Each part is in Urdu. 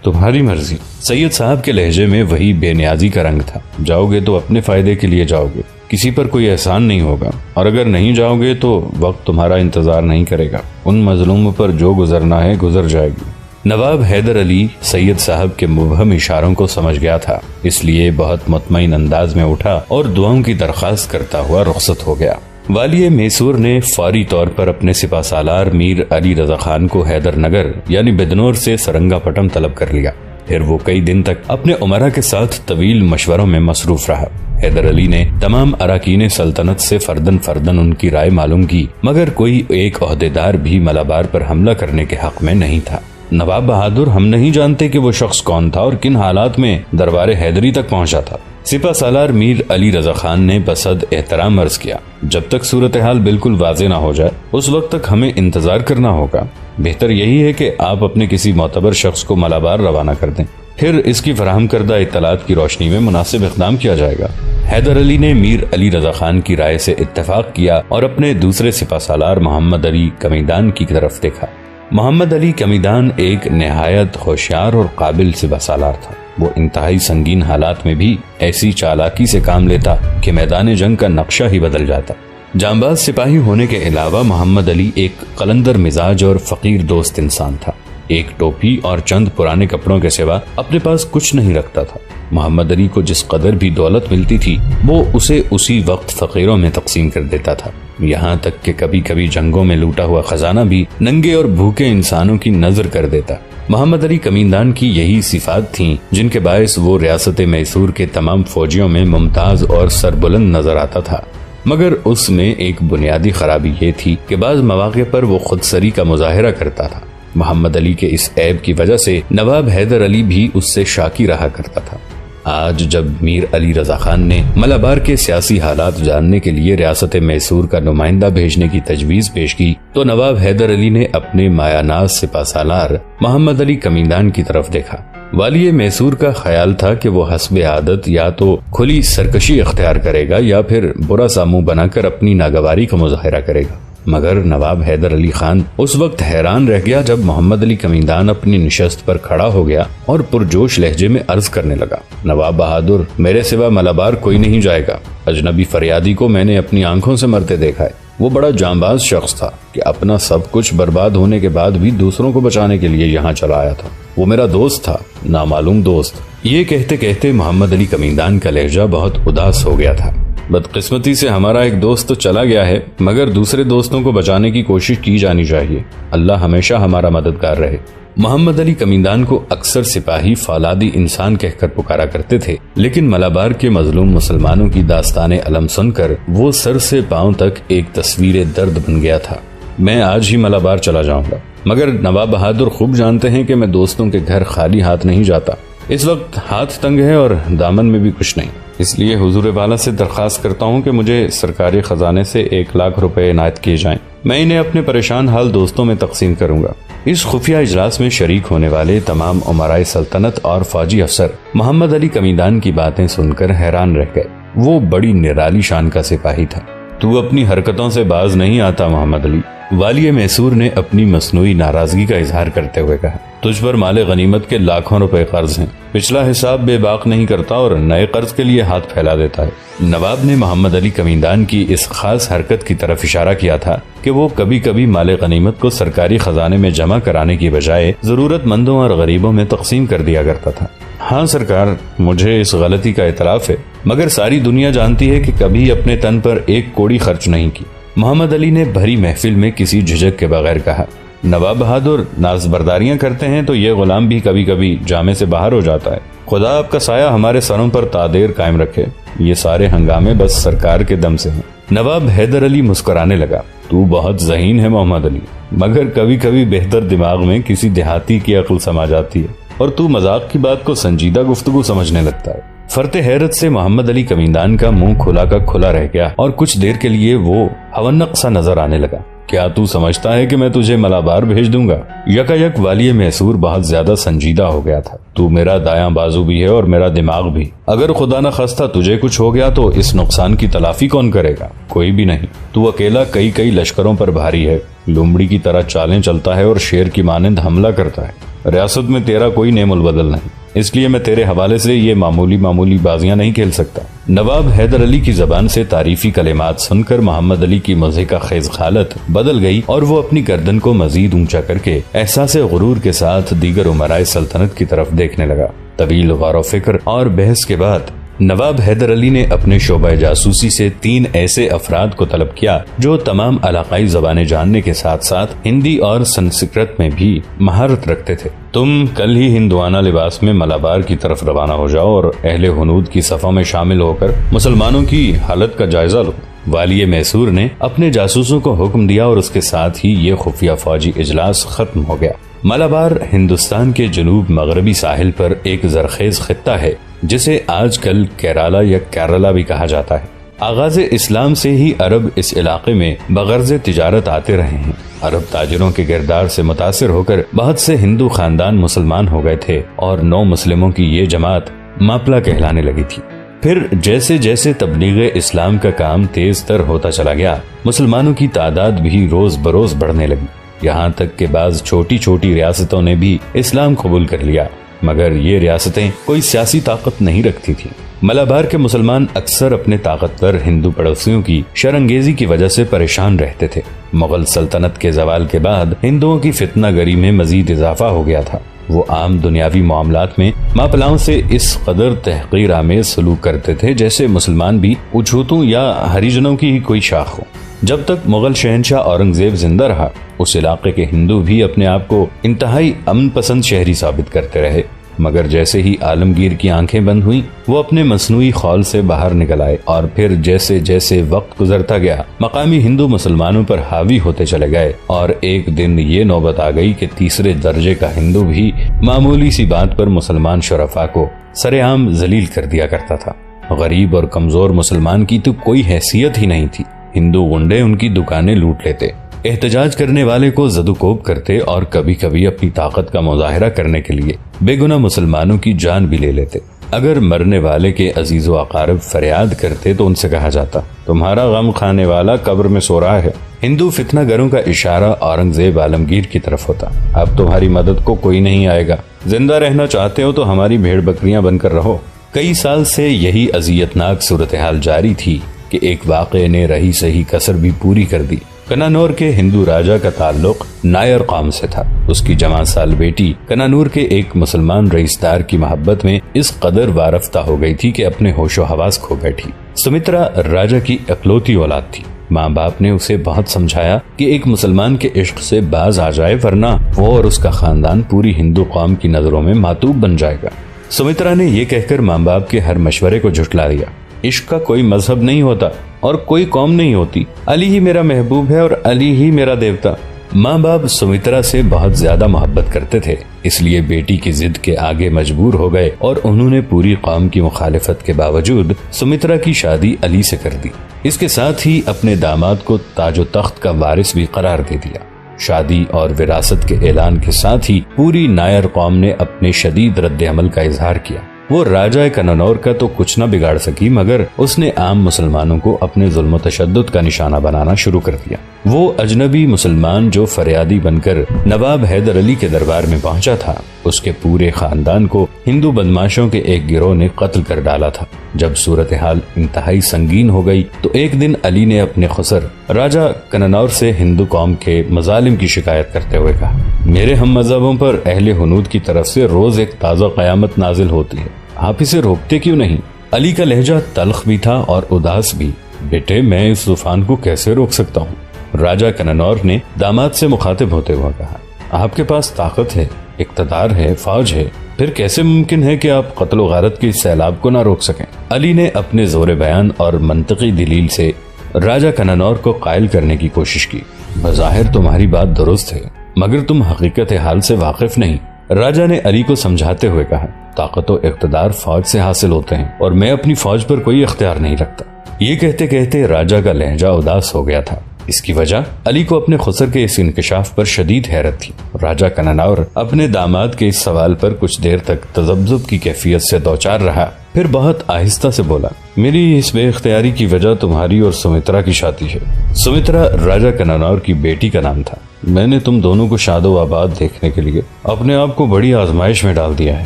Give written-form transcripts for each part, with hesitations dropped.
تمہاری مرضی۔ سید صاحب کے لہجے میں وہی بے نیازی کا رنگ تھا۔ جاؤ گے تو اپنے فائدے کے لیے جاؤ گے، کسی پر کوئی احسان نہیں ہوگا، اور اگر نہیں جاؤ گے تو وقت تمہارا انتظار نہیں کرے گا، ان مظلوموں پر جو گزرنا ہے گزر جائے گی۔ نواب حیدر علی سید صاحب کے مبہم اشاروں کو سمجھ گیا تھا، اس لیے بہت مطمئن انداز میں اٹھا اور دعاؤں کی درخواست کرتا ہوا رخصت ہو گیا۔ والی میسور نے فوری طور پر اپنے سپہ سالار میر علی رضا خان کو حیدر نگر یعنی بدنور سے سرنگا پٹم طلب کر لیا۔ پھر وہ کئی دن تک اپنے امراء کے ساتھ طویل مشوروں میں مصروف رہا۔ حیدر علی نے تمام اراکین سلطنت سے فردن فردن ان کی رائے معلوم کی، مگر کوئی ایک عہدیدار بھی ملابار پر حملہ کرنے کے حق میں نہیں تھا۔ نواب بہادر ہم نہیں جانتے کہ وہ شخص کون تھا اور کن حالات میں دربار حیدری تک پہنچا تھا۔ سپہ سالار میر علی رضا خان نے بصد احترام عرض کیا، جب تک صورتحال بالکل واضح نہ ہو جائے اس وقت تک ہمیں انتظار کرنا ہوگا۔ بہتر یہی ہے کہ آپ اپنے کسی معتبر شخص کو ملابار روانہ کر دیں، پھر اس کی فراہم کردہ اطلاعات کی روشنی میں مناسب اقدام کیا جائے گا۔ حیدر علی نے میر علی رضا خان کی رائے سے اتفاق کیا اور اپنے دوسرے سپہ سالار محمد علی کمیدان کی طرف دیکھا۔ محمد علی کمیدان ایک نہایت ہوشیار اور قابل سپہ سالار تھا۔ وہ انتہائی سنگین حالات میں بھی ایسی چالاکی سے کام لیتا کہ میدان جنگ کا نقشہ ہی بدل جاتا۔ جانباز سپاہی ہونے کے علاوہ محمد علی ایک قلندر مزاج اور فقیر دوست انسان تھا۔ ایک ٹوپی اور چند پرانے کپڑوں کے سوا اپنے پاس کچھ نہیں رکھتا تھا۔ محمد علی کو جس قدر بھی دولت ملتی تھی وہ اسے اسی وقت فقیروں میں تقسیم کر دیتا تھا، یہاں تک کہ کبھی کبھی جنگوں میں لوٹا ہوا خزانہ بھی ننگے اور بھوکے انسانوں کی نظر کر دیتا۔ محمد علی کمیندان کی یہی صفات تھیں جن کے باعث وہ ریاست میسور کے تمام فوجیوں میں ممتاز اور سربلند نظر آتا تھا، مگر اس میں ایک بنیادی خرابی یہ تھی کہ بعض مواقع پر وہ خود سری کا مظاہرہ کرتا تھا۔ محمد علی کے اس عیب کی وجہ سے نواب حیدر علی بھی اس سے شاکی رہا کرتا تھا۔ آج جب میر علی رضا خان نے ملابار کے سیاسی حالات جاننے کے لیے ریاست میسور کا نمائندہ بھیجنے کی تجویز پیش کی تو نواب حیدر علی نے اپنے مایہ ناز سپہ سالار محمد علی کمیندان کی طرف دیکھا۔ والی میسور کا خیال تھا کہ وہ حسب عادت یا تو کھلی سرکشی اختیار کرے گا یا پھر برا سا منہ بنا کر اپنی ناگواری کا مظاہرہ کرے گا، مگر نواب حیدر علی خان اس وقت حیران رہ گیا جب محمد علی کمیندان اپنی نشست پر کھڑا ہو گیا اور پرجوش لہجے میں عرض کرنے لگا، نواب بہادر، میرے سوا ملابار کوئی نہیں جائے گا۔ اجنبی فریادی کو میں نے اپنی آنکھوں سے مرتے دیکھا ہے۔ وہ بڑا جانباز شخص تھا کہ اپنا سب کچھ برباد ہونے کے بعد بھی دوسروں کو بچانے کے لیے یہاں چلا آیا تھا۔ وہ میرا دوست تھا، نامعلوم دوست۔ یہ کہتے کہتے محمد علی کمیندان کا لہجہ بہت اداس ہو گیا تھا۔ بدقسمتی سے ہمارا ایک دوست تو چلا گیا ہے، مگر دوسرے دوستوں کو بچانے کی کوشش کی جانی چاہیے۔ اللہ ہمیشہ ہمارا مددگار رہے۔ محمد علی کمیندان کو اکثر سپاہی فولادی انسان کہہ کر پکارا کرتے تھے، لیکن ملابار کے مظلوم مسلمانوں کی داستان علم سن کر وہ سر سے پاؤں تک ایک تصویر درد بن گیا تھا۔ میں آج ہی ملابار چلا جاؤں گا، مگر نواب بہادر خوب جانتے ہیں کہ میں دوستوں کے گھر خالی ہاتھ نہیں جاتا۔ اس وقت ہاتھ تنگ ہے اور دامن میں بھی کچھ نہیں، اس لیے حضور والا سے درخواست کرتا ہوں کہ مجھے سرکاری خزانے سے 1 لاکھ روپے عنایت کیے جائیں۔ میں انہیں اپنے پریشان حال دوستوں میں تقسیم کروں گا۔ اس خفیہ اجلاس میں شریک ہونے والے تمام امراء سلطنت اور فوجی افسر محمد علی کمیندان کی باتیں سن کر حیران رہ گئے۔ وہ بڑی نرالی شان کا سپاہی تھا۔ تو اپنی حرکتوں سے باز نہیں آتا محمد علی، والی میسور نے اپنی مصنوعی ناراضگی کا اظہار کرتے ہوئے کہا۔ تجھ پر مال غنیمت کے لاکھوں روپے قرض ہیں، پچھلا حساب بے باک نہیں کرتا اور نئے قرض کے لیے ہاتھ پھیلا دیتا ہے۔ نواب نے محمد علی کمیندان کی اس خاص حرکت کی طرف اشارہ کیا تھا کہ وہ کبھی کبھی مال غنیمت کو سرکاری خزانے میں جمع کرانے کی بجائے ضرورت مندوں اور غریبوں میں تقسیم کر دیا کرتا تھا۔ ہاں سرکار، مجھے اس غلطی کا اعتراف ہے، مگر ساری دنیا جانتی ہے کہ کبھی اپنے تن پر 1 کوڑی خرچ نہیں کی۔ محمد علی نے بھری محفل میں کسی جھجک کے بغیر کہا، نواب بہادر، ناز برداریاں کرتے ہیں تو یہ غلام بھی کبھی کبھی جامے سے باہر ہو جاتا ہے۔ خدا آپ کا سایہ ہمارے سروں پر تادیر قائم رکھے۔ یہ سارے ہنگامے بس سرکار کے دم سے ہیں۔ نواب حیدر علی مسکرانے لگا، تو بہت ذہین ہے محمد علی، مگر کبھی کبھی بہتر دماغ میں کسی دیہاتی کی عقل سما جاتی ہے اور تو مذاق کی بات کو سنجیدہ گفتگو سمجھنے لگتا ہے۔ فرط حیرت سے محمد علی کمیندان کا منہ کھلا کا کھلا رہ گیا اور کچھ دیر کے لیے وہ ہونق سا نظر آنے لگا۔ کیا تو سمجھتا ہے کہ میں تجھے ملابار بھیج دوں گا؟ یکایک والی میسور بہت زیادہ سنجیدہ ہو گیا تھا۔ تو میرا دایاں بازو بھی ہے اور میرا دماغ بھی۔ اگر خدا نہ خواستہ تجھے کچھ ہو گیا تو اس نقصان کی تلافی کون کرے گا؟ کوئی بھی نہیں۔ تو اکیلا کئی لشکروں پر بھاری ہے، لومڑی کی طرح چالیں چلتا ہے اور شیر کی مانند حملہ کرتا ہے۔ ریاست میں تیرا کوئی نیم البدل نہیں، اس لیے میں تیرے حوالے سے یہ معمولی بازیاں نہیں کھیل سکتا۔ نواب حیدر علی کی زبان سے تعریفی کلمات سن کر محمد علی کی مضحکہ خیز حالت بدل گئی اور وہ اپنی گردن کو مزید اونچا کر کے احساس غرور کے ساتھ دیگر امرائے سلطنت کی طرف دیکھنے لگا۔ طویل غور و فکر اور بحث کے بعد نواب حیدر علی نے اپنے شعبہ جاسوسی سے 3 ایسے افراد کو طلب کیا جو تمام علاقائی زبانیں جاننے کے ساتھ ساتھ ہندی اور سنسکرت میں بھی مہارت رکھتے تھے۔ تم کل ہی ہندوانہ لباس میں ملابار کی طرف روانہ ہو جاؤ اور اہل ہنود کی صفوں میں شامل ہو کر مسلمانوں کی حالت کا جائزہ لو۔ والی میسور نے اپنے جاسوسوں کو حکم دیا اور اس کے ساتھ ہی یہ خفیہ فوجی اجلاس ختم ہو گیا۔ ملابار ہندوستان کے جنوب مغربی ساحل پر ایک زرخیز خطہ ہے جسے آج کل کیرالا یا کیرلا بھی کہا جاتا ہے۔ آغاز اسلام سے ہی عرب اس علاقے میں بغرض تجارت آتے رہے ہیں۔ عرب تاجروں کے کردار سے متاثر ہو کر بہت سے ہندو خاندان مسلمان ہو گئے تھے اور 9 مسلموں کی یہ جماعت ماپلا کہلانے لگی تھی۔ پھر جیسے جیسے تبلیغ اسلام کا کام تیز تر ہوتا چلا گیا، مسلمانوں کی تعداد بھی روز بروز بڑھنے لگی، یہاں تک کہ بعض چھوٹی چھوٹی ریاستوں نے بھی اسلام قبول کر لیا، مگر یہ ریاستیں کوئی سیاسی طاقت نہیں رکھتی تھیں۔ ملابار کے مسلمان اکثر اپنے طاقتور ہندو پڑوسیوں کی شرانگیزی کی وجہ سے پریشان رہتے تھے۔ مغل سلطنت کے زوال کے بعد ہندوؤں کی فتنہ گری میں مزید اضافہ ہو گیا تھا۔ وہ عام دنیاوی معاملات میں ماپلاؤں سے اس قدر تحقیر آمیز سلوک کرتے تھے جیسے مسلمان بھی اچھوتوں یا ہریجنوں کی ہی کوئی شاخ ہو۔ جب تک مغل شہنشاہ اورنگزیب زندہ رہا، اس علاقے کے ہندو بھی اپنے آپ کو انتہائی امن پسند شہری ثابت کرتے رہے، مگر جیسے ہی عالمگیر کی آنکھیں بند ہوئیں وہ اپنے مصنوعی خول سے باہر نکل آئے، اور پھر جیسے جیسے وقت گزرتا گیا مقامی ہندو مسلمانوں پر حاوی ہوتے چلے گئے، اور ایک دن یہ نوبت آ گئی کہ تیسرے درجے کا ہندو بھی معمولی سی بات پر مسلمان شرفاء کو سر عام ذلیل کر دیا کرتا تھا۔ غریب اور کمزور مسلمان کی تو کوئی حیثیت ہی نہیں تھی۔ ہندو غنڈے ان کی دکانیں لوٹ لیتے، احتجاج کرنے والے کو زد و کوب کرتے اور کبھی کبھی اپنی طاقت کا مظاہرہ کرنے کے لیے بے گناہ مسلمانوں کی جان بھی لے لیتے۔ اگر مرنے والے کے عزیز و اقارب فریاد کرتے تو ان سے کہا جاتا، تمہارا غم کھانے والا قبر میں سو رہا ہے۔ ہندو فتنہ گروں کا اشارہ اورنگزیب عالمگیر کی طرف ہوتا، اب تمہاری مدد کو کوئی نہیں آئے گا، زندہ رہنا چاہتے ہو تو ہماری بھیڑ بکریاں بن کر رہو۔ کئی سال سے یہی اذیتناک صورتحال جاری تھی کہ ایک واقعے نے رہی سہی کسر بھی پوری کر دی۔ کنانور کے ہندو راجا کا تعلق نائر قوم سے تھا۔ اس کی جوان سال بیٹی کنانور کے ایک مسلمان رئیسدار کی محبت میں اس قدر وارفتہ ہو گئی تھی کہ اپنے ہوش و حواس کھو بیٹھی۔ سمترا راجا کی اکلوتی اولاد تھی۔ ماں باپ نے اسے بہت سمجھایا کہ ایک مسلمان کے عشق سے باز آ جائے، ورنہ وہ اور اس کا خاندان پوری ہندو قوم کی نظروں میں معتوب بن جائے گا۔ سمترا نے یہ کہہ کر ماں باپ کے ہر مشورے کو جھٹلا دیا۔ عشق کا کوئی مذہب نہیں ہوتا اور کوئی قوم نہیں ہوتی، علی ہی میرا محبوب ہے اور علی ہی میرا دیوتا۔ ماں باپ سمترا سے بہت زیادہ محبت کرتے تھے، اس لیے بیٹی کی ضد کے آگے مجبور ہو گئے اور انہوں نے پوری قوم کی مخالفت کے باوجود سمترا کی شادی علی سے کر دی۔ اس کے ساتھ ہی اپنے داماد کو تاج و تخت کا وارث بھی قرار دے دیا۔ شادی اور وراثت کے اعلان کے ساتھ ہی پوری نائر قوم نے اپنے شدید رد عمل کا اظہار کیا۔ وہ راجہ کنانور کا تو کچھ نہ بگاڑ سکی، مگر اس نے عام مسلمانوں کو اپنے ظلم و تشدد کا نشانہ بنانا شروع کر دیا۔ وہ اجنبی مسلمان جو فریادی بن کر نواب حیدر علی کے دربار میں پہنچا تھا، اس کے پورے خاندان کو ہندو بدماشوں کے ایک گروہ نے قتل کر ڈالا تھا۔ جب صورتحال انتہائی سنگین ہو گئی تو ایک دن علی نے اپنے خسر راجہ کنانور سے ہندو قوم کے مظالم کی شکایت کرتے ہوئے کہا، میرے ہم مذہبوں پر اہل ہنود کی طرف سے روز ایک تازہ قیامت نازل ہوتی ہے، آپ اسے روکتے کیوں نہیں؟ علی کا لہجہ تلخ بھی تھا اور اداس بھی۔ بیٹے میں اس طوفان کو کیسے روک سکتا ہوں؟ راجہ کنانور نے داماد سے مخاطب ہوتے ہوئے کہا، آپ کے پاس طاقت ہے، اقتدار ہے، فوج ہے، پھر کیسے ممکن ہے کہ آپ قتل و غارت کے سیلاب کو نہ روک سکیں؟ علی نے اپنے زور بیان اور منطقی دلیل سے راجہ کنانور کو قائل کرنے کی کوشش کی۔ بظاہر تمہاری بات درست ہے، مگر تم حقیقت حال سے واقف نہیں۔ راجہ نے علی کو سمجھاتے ہوئے کہا، طاقت و اقتدار فوج سے حاصل ہوتے ہیں اور میں اپنی فوج پر کوئی اختیار نہیں رکھتا۔ یہ کہتے کہتے راجہ کا لہجہ اداس ہو گیا تھا۔ اس کی وجہ علی کو اپنے خسر کے اس انکشاف پر شدید حیرت تھی۔ راجہ کنانور اپنے داماد کے اس سوال پر کچھ دیر تک تذبذب کی کیفیت سے دوچار رہا، پھر بہت آہستہ سے بولا، میری اس بے اختیاری کی وجہ تمہاری اور سمترا کی شادی ہے۔ سمترا راجہ کنانور کی بیٹی کا نام تھا۔ میں نے تم دونوں کو شاد و آباد دیکھنے کے لیے اپنے آپ کو بڑی آزمائش میں ڈال دیا ہے۔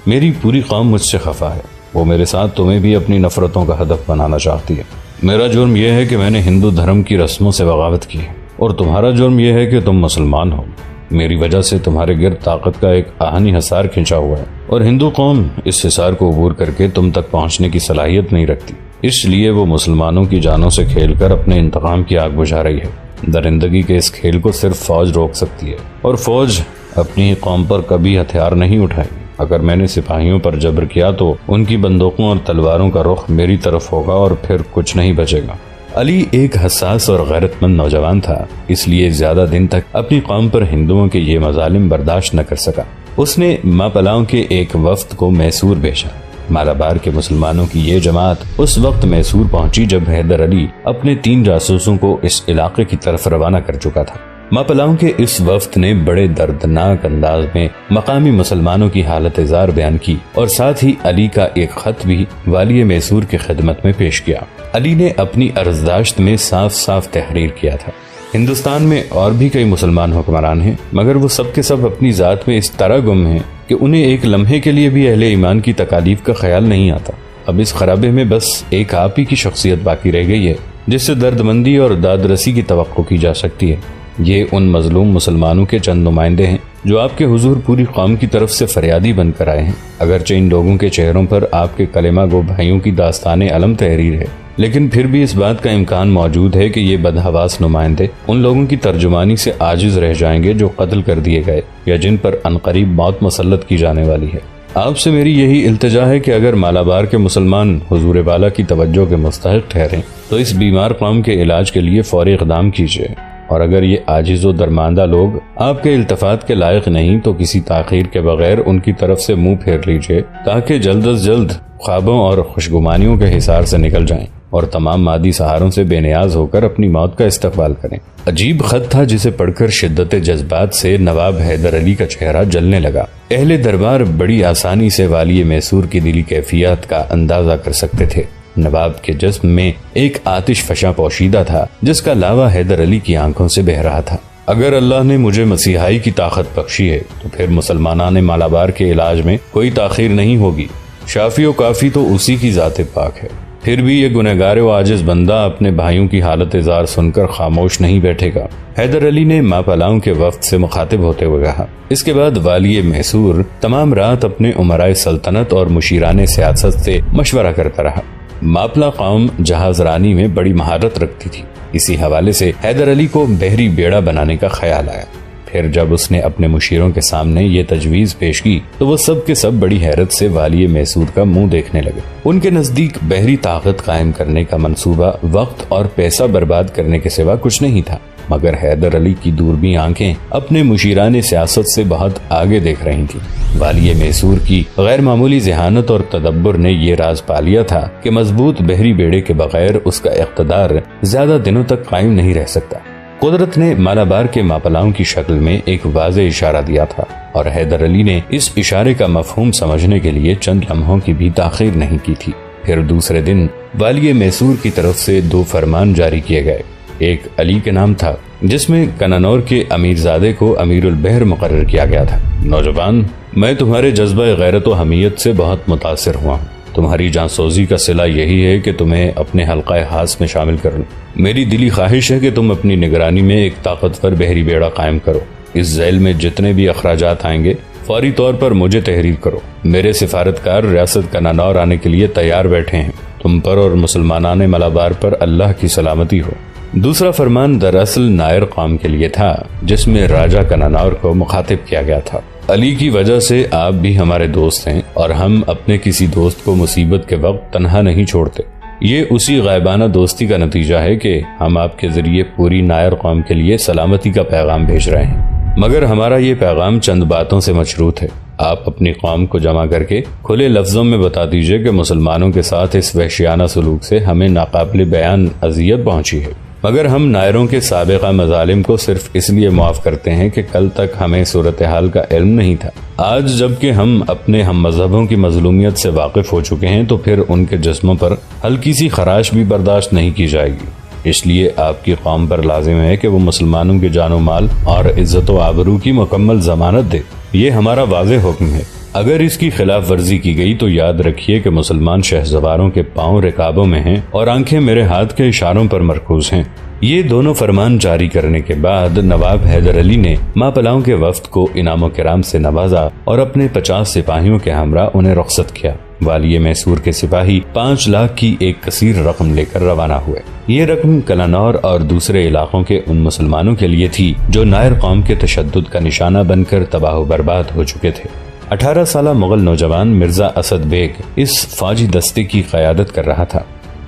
میری پوری قوم مجھ سے خفا ہے، وہ میرے ساتھ تمہیں بھی اپنی نفرتوں کا ہدف بنانا چاہتی ہے۔ میرا جرم یہ ہے کہ میں نے ہندو دھرم کی رسموں سے بغاوت کی ہے، اور تمہارا جرم یہ ہے کہ تم مسلمان ہو۔ میری وجہ سے تمہارے گرد طاقت کا ایک آہنی حصار کھینچا ہوا ہے، اور ہندو قوم اس حصار کو عبور کر کے تم تک پہنچنے کی صلاحیت نہیں رکھتی، اس لیے وہ مسلمانوں کی جانوں سے کھیل کر اپنے انتقام کی آگ بجھا رہی ہے۔ درندگی کے اس کھیل کو صرف فوج روک سکتی ہے، اور فوج اپنی ہی قوم پر کبھی ہتھیار نہیں اٹھائے گی۔ اگر میں نے سپاہیوں پر جبر کیا تو ان کی بندوقوں اور تلواروں کا رخ میری طرف ہوگا اور پھر کچھ نہیں بچے گا۔ علی ایک حساس اور غیرت مند نوجوان تھا، اس لیے زیادہ دن تک اپنی قوم پر ہندوؤں کے یہ مظالم برداشت نہ کر سکا۔ اس نے ماپلاؤں کے ایک وفد کو میسور بھیجا۔ مالابار کے مسلمانوں کی یہ جماعت اس وقت میسور پہنچی جب حیدر علی اپنے 3 جاسوسوں کو اس علاقے کی طرف روانہ کر چکا تھا۔ ماپلاؤں کے اس وفد نے بڑے دردناک انداز میں مقامی مسلمانوں کی حالت زار بیان کی، اور ساتھ ہی علی کا ایک خط بھی والی میسور کی خدمت میں پیش کیا۔ علی نے اپنی عرضداشت میں صاف صاف تحریر کیا تھا، ہندوستان میں اور بھی کئی مسلمان حکمران ہیں، مگر وہ سب کے سب اپنی ذات میں اس طرح گم ہیں کہ انہیں ایک لمحے کے لیے بھی اہل ایمان کی تکالیف کا خیال نہیں آتا۔ اب اس خرابے میں بس ایک آپ ہی کی شخصیت باقی رہ گئی ہے جس سے درد مندی اور داد رسی کی توقع کی جا سکتی ہے۔ یہ ان مظلوم مسلمانوں کے چند نمائندے ہیں جو آپ کے حضور پوری قوم کی طرف سے فریادی بن کر آئے ہیں۔ اگرچہ ان لوگوں کے چہروں پر آپ کے کلمہ گو بھائیوں کی داستان علم تحریر ہے، لیکن پھر بھی اس بات کا امکان موجود ہے کہ یہ بدحواس نمائندے ان لوگوں کی ترجمانی سے عاجز رہ جائیں گے جو قتل کر دیے گئے یا جن پر عنقریب موت مسلط کی جانے والی ہے۔ آپ سے میری یہی التجا ہے کہ اگر مالابار کے مسلمان حضور والا کی توجہ کے مستحق ٹھہریں تو اس بیمار قوم کے علاج کے لیے فوری اقدام کیجیے، اور اگر یہ عاجز و درماندہ لوگ آپ کے التفات کے لائق نہیں تو کسی تاخیر کے بغیر ان کی طرف سے منہ پھیر لیجیے تاکہ جلد از جلد خوابوں اور خوشگمانیوں کے حصار سے نکل جائیں اور تمام مادی سہاروں سے بے نیاز ہو کر اپنی موت کا استقبال کریں۔ عجیب خط تھا جسے پڑھ کر شدت جذبات سے نواب حیدر علی کا چہرہ جلنے لگا۔ اہل دربار بڑی آسانی سے والی میسور کی دلی کیفیات کا اندازہ کر سکتے تھے۔ نواب کے جسم میں ایک آتش فشاں پوشیدہ تھا جس کا لاوا حیدر علی کی آنکھوں سے بہہ رہا تھا۔ اگر اللہ نے مجھے مسیحائی کی طاقت بخشی ہے تو پھر مسلمانان مالابار کے علاج میں کوئی تاخیر نہیں ہوگی۔ شافی و کافی تو اسی کی ذات پاک ہے۔ پھر بھی یہ گنہگار و عاجز بندہ اپنے بھائیوں کی حالت زار سن کر خاموش نہیں بیٹھے گا۔ حیدر علی نے ماپلاؤں کے وفد سے مخاطب ہوتے ہوئے کہا۔ اس کے بعد والی میسور تمام رات اپنے امرائے سلطنت اور مشیران سیاست سے مشورہ کرتا رہا۔ ماپلا قوم جہاز رانی میں بڑی مہارت رکھتی تھی، اسی حوالے سے حیدر علی کو بحری بیڑا بنانے کا خیال آیا۔ پھر جب اس نے اپنے مشیروں کے سامنے یہ تجویز پیش کی تو وہ سب کے سب بڑی حیرت سے والی میسور کا منہ دیکھنے لگے۔ ان کے نزدیک بحری طاقت قائم کرنے کا منصوبہ وقت اور پیسہ برباد کرنے کے سوا کچھ نہیں تھا، مگر حیدر علی کی دوربین آنکھیں اپنے مشیران سیاست سے بہت آگے دیکھ رہی تھیں۔ والی میسور کی غیر معمولی ذہانت اور تدبر نے یہ راز پا لیا تھا کہ مضبوط بحری بیڑے کے بغیر اس کا اقتدار زیادہ دنوں تک قائم نہیں رہ سکتا۔ قدرت نے مالابار کے ماپلاؤں کی شکل میں ایک واضح اشارہ دیا تھا، اور حیدر علی نے اس اشارے کا مفہوم سمجھنے کے لیے چند لمحوں کی بھی تاخیر نہیں کی تھی۔ پھر دوسرے دن والی میسور کی طرف سے 2 فرمان جاری کیے گئے۔ ایک علی کے نام تھا جس میں کنانور کے امیر زادے کو امیر البحر مقرر کیا گیا تھا۔ نوجوان، میں تمہارے جذبہ غیرت و حمیت سے بہت متاثر ہوا ہوں۔ تمہاری جانسوزی کا صلہ یہی ہے کہ تمہیں اپنے حلقہ خاص میں شامل کر لوں۔ میری دلی خواہش ہے کہ تم اپنی نگرانی میں ایک طاقتور بحری بیڑا قائم کرو۔ اس ذیل میں جتنے بھی اخراجات آئیں گے فوری طور پر مجھے تحریر کرو۔ میرے سفارتکار ریاست کنانور آنے کے لیے تیار بیٹھے ہیں۔ تم پر اور مسلمانان مالابار پر اللہ کی سلامتی ہو۔ دوسرا فرمان دراصل نائر قوم کے لیے تھا جس میں راجہ کنانور کو مخاطب کیا گیا تھا۔ علی کی وجہ سے آپ بھی ہمارے دوست ہیں اور ہم اپنے کسی دوست کو مصیبت کے وقت تنہا نہیں چھوڑتے۔ یہ اسی غائبانہ دوستی کا نتیجہ ہے کہ ہم آپ کے ذریعے پوری نائر قوم کے لیے سلامتی کا پیغام بھیج رہے ہیں، مگر ہمارا یہ پیغام چند باتوں سے مشروط ہے۔ آپ اپنی قوم کو جمع کر کے کھلے لفظوں میں بتا دیجئے کہ مسلمانوں کے ساتھ اس وحشیانہ سلوک سے ہمیں ناقابل بیان اذیت پہنچی ہے، مگر ہم نائروں کے سابقہ مظالم کو صرف اس لیے معاف کرتے ہیں کہ کل تک ہمیں صورتحال کا علم نہیں تھا۔ آج جبکہ ہم اپنے ہم مذہبوں کی مظلومیت سے واقف ہو چکے ہیں تو پھر ان کے جسموں پر ہلکی سی خراش بھی برداشت نہیں کی جائے گی۔ اس لیے آپ کی قوم پر لازم ہے کہ وہ مسلمانوں کے جان و مال اور عزت و آبرو کی مکمل ضمانت دے۔ یہ ہمارا واضح حکم ہے۔ اگر اس کی خلاف ورزی کی گئی تو یاد رکھیے کہ مسلمان شہسواروں کے پاؤں رکابوں میں ہیں اور آنکھیں میرے ہاتھ کے اشاروں پر مرکوز ہیں۔ یہ دونوں فرمان جاری کرنے کے بعد نواب حیدر علی نے ماپلاؤں کے وفد کو انعام و کرام سے نوازا اور اپنے 50 سپاہیوں کے ہمراہ انہیں رخصت کیا۔ والی میسور کے سپاہی 5 لاکھ کی ایک کثیر رقم لے کر روانہ ہوئے۔ یہ رقم کلانور اور دوسرے علاقوں کے ان مسلمانوں کے لیے تھی جو نائر قوم کے تشدد کا نشانہ بن کر تباہ و برباد ہو چکے تھے۔ 18 سالہ مغل نوجوان مرزا اسد بیگ اس فوجی دستے کی قیادت کر رہا تھا۔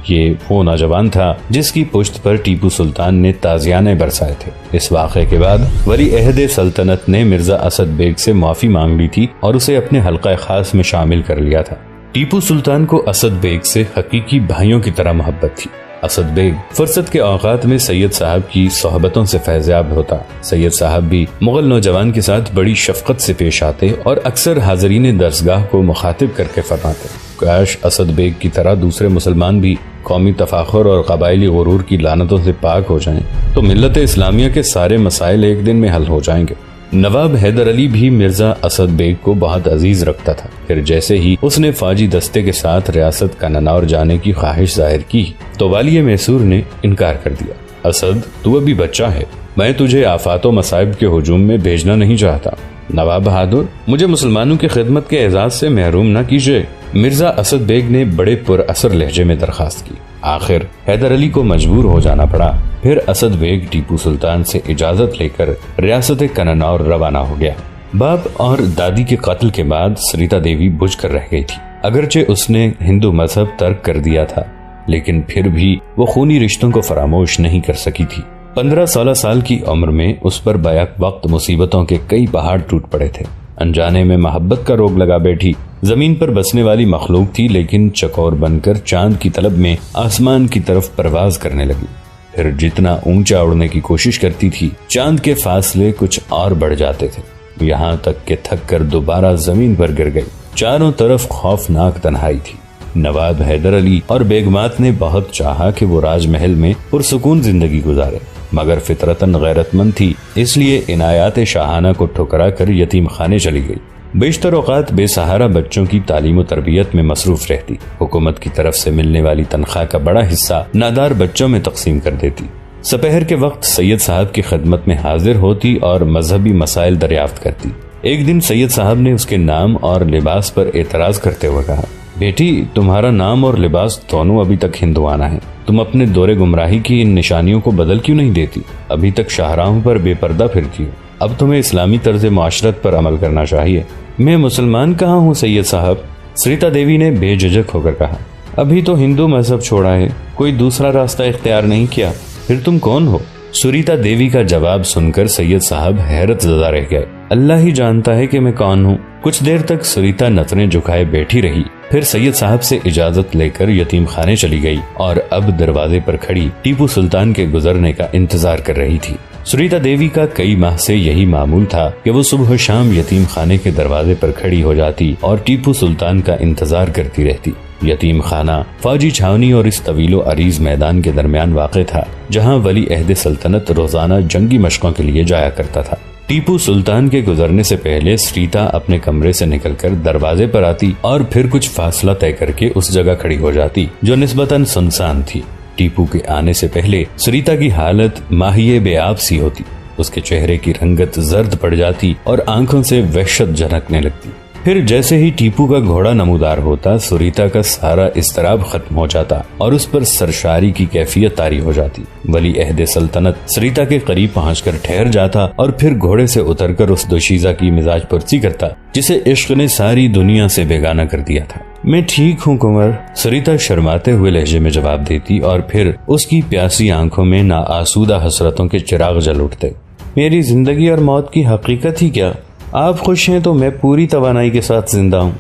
یہ وہ نوجوان تھا جس کی پشت پر ٹیپو سلطان نے تازیانے برسائے تھے۔ اس واقعے کے بعد ولی عہد سلطنت نے مرزا اسد بیگ سے معافی مانگ لی تھی اور اسے اپنے حلقہ خاص میں شامل کر لیا تھا۔ ٹیپو سلطان کو اسد بیگ سے حقیقی بھائیوں کی طرح محبت تھی۔ اسد بیگ فرصت کے اوقات میں سید صاحب کی صحبتوں سے فیضیاب ہوتا۔ سید صاحب بھی مغل نوجوان کے ساتھ بڑی شفقت سے پیش آتے اور اکثر حاضرین درسگاہ کو مخاطب کر کے فرماتے، کاش اسد بیگ کی طرح دوسرے مسلمان بھی قومی تفاخر اور قبائلی غرور کی لعنتوں سے پاک ہو جائیں تو ملت اسلامیہ کے سارے مسائل ایک دن میں حل ہو جائیں گے۔ نواب حیدر علی بھی مرزا اسد بیگ کو بہت عزیز رکھتا تھا۔ پھر جیسے ہی اس نے فوجی دستے کے ساتھ ریاست کننور جانے کی خواہش ظاہر کی تو والی میسور نے انکار کر دیا۔ اسد، تو ابھی بچہ ہے، میں تجھے آفات و مصائب کے ہجوم میں بھیجنا نہیں چاہتا۔ نواب بہادر، مجھے مسلمانوں کی خدمت کے اعزاز سے محروم نہ کیجیے، مرزا اسد بیگ نے بڑے پر اثر لہجے میں درخواست کی۔ آخر حیدر علی کو مجبور ہو جانا پڑا۔ پھر اسد بیگ ٹیپو سلطان سے اجازت لے کر ریاست کننور روانہ ہو گیا۔ باپ اور دادی کے قتل کے بعد سریتا دیوی بجھ کر رہ گئی تھی۔ اگرچہ اس نے ہندو مذہب ترک کر دیا تھا لیکن پھر بھی وہ خونی رشتوں کو فراموش نہیں کر سکی تھی۔ 15-16 سال کی عمر میں اس پر بیک وقت مصیبتوں کے کئی پہاڑ ٹوٹ پڑے تھے۔ انجانے میں محبت کا روگ لگا بیٹھی۔ زمین پر بسنے والی مخلوق تھی لیکن چکور بن کر چاند کی طلب میں آسمان کی طرف پرواز کرنے لگی۔ پھر جتنا اونچا اڑنے کی کوشش کرتی تھی چاند کے فاصلے کچھ اور بڑھ جاتے تھے، یہاں تک کہ تھک کر دوبارہ زمین پر گر گئی۔ چاروں طرف خوفناک تنہائی تھی۔ نواب حیدر علی اور بیگمات نے بہت چاہا کہ وہ راج محل میں پرسکون زندگی گزارے، مگر فطرتاً غیرت مند تھی، اس لیے عنایات شاہانہ کو ٹھکرا کر یتیم خانے چلی گئی۔ بیشتر اوقات بے سہارا بچوں کی تعلیم و تربیت میں مصروف رہتی۔ حکومت کی طرف سے ملنے والی تنخواہ کا بڑا حصہ نادار بچوں میں تقسیم کر دیتی۔ سپہر کے وقت سید صاحب کی خدمت میں حاضر ہوتی اور مذہبی مسائل دریافت کرتی۔ ایک دن سید صاحب نے اس کے نام اور لباس پر اعتراض کرتے ہوئے کہا، بیٹی، تمہارا نام اور لباس دونوں ابھی تک ہندوانہ ہیں، تم اپنے دور گمراہی کی ان نشانیوں کو بدل کیوں نہیں دیتی؟ ابھی تک شاہراہوں پر بے پردہ پھرتی ہو، اب تمہیں اسلامی طرز معاشرت پر عمل کرنا چاہیے۔ میں مسلمان کہاں ہوں سید صاحب، سریتا دیوی نے بے جھجک ہو کر کہا، ابھی تو ہندو مذہب چھوڑا ہے، کوئی دوسرا راستہ اختیار نہیں کیا، پھر تم کون ہو؟ سریتا دیوی کا جواب سن کر سید صاحب حیرت زدہ رہ گئے۔ اللہ ہی جانتا ہے کہ میں کون ہوں۔ کچھ دیر تک سریتا نتنے جھکائے بیٹھی رہی، پھر سید صاحب سے اجازت لے کر یتیم خانے چلی گئی اور اب دروازے پر کھڑی ٹیپو سلطان کے گزرنے کا انتظار کر رہی تھی۔ سریتا دیوی کا کئی ماہ سے یہی معمول تھا کہ وہ صبح و شام یتیم خانے کے دروازے پر کھڑی ہو جاتی اور ٹیپو سلطان کا انتظار کرتی رہتی۔ یتیم خانہ فوجی چھاونی اور اس طویل و عریض میدان کے درمیان واقع تھا جہاں ولی عہد سلطنت روزانہ جنگی مشقوں کے لیے جایا کرتا تھا۔ ٹیپو سلطان کے گزرنے سے پہلے سریتا اپنے کمرے سے نکل کر دروازے پر آتی اور پھر کچھ فاصلہ طے کر کے اس جگہ کھڑی ہو جاتی جو نسبتاً سنسان تھی۔ ٹیپو کے آنے سے پہلے سریتا کی حالت ماہیے بے آب سی ہوتی، اس کے چہرے کی رنگت زرد پڑ جاتی اور آنکھوں سے وحشت جھنکنے لگتی۔ پھر جیسے ہی ٹیپو کا گھوڑا نمودار ہوتا سریتا کا سارا اضطراب ختم ہو جاتا اور اس پر سرشاری کی کیفیت طاری ہو جاتی۔ ولی عہد سلطنت سریتا کے قریب پہنچ کر ٹھہر جاتا اور پھر گھوڑے سے اتر کر اس دوشیزہ کی مزاج پرسی کرتا جسے عشق نے ساری دنیا سے بیگانہ کر دیا تھا۔ میں ٹھیک ہوں کنور، سریتا شرماتے ہوئے لہجے میں جواب دیتی اور پھر اس کی پیاسی آنکھوں میں ناآسودہ حسرتوں کے چراغ جل اٹھتے۔ میری زندگی اور موت کی حقیقت ہی کیا؟ آپ خوش ہیں تو میں پوری توانائی کے ساتھ زندہ ہوں۔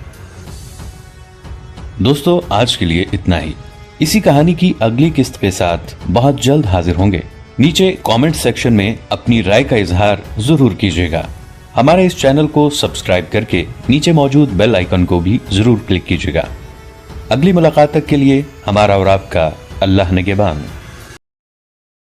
دوستو، آج کے لیے اتنا ہی۔ اسی کہانی کی اگلی قسط کے ساتھ بہت جلد حاضر ہوں گے۔ نیچے کامنٹ سیکشن میں اپنی رائے کا اظہار ضرور کیجیے گا۔ ہمارے اس چینل کو سبسکرائب کر کے نیچے موجود بیل آئیکن کو بھی ضرور کلک کیجیے گا۔ اگلی ملاقات تک کے لیے ہمارا اور آپ کا اللہ نگہبان۔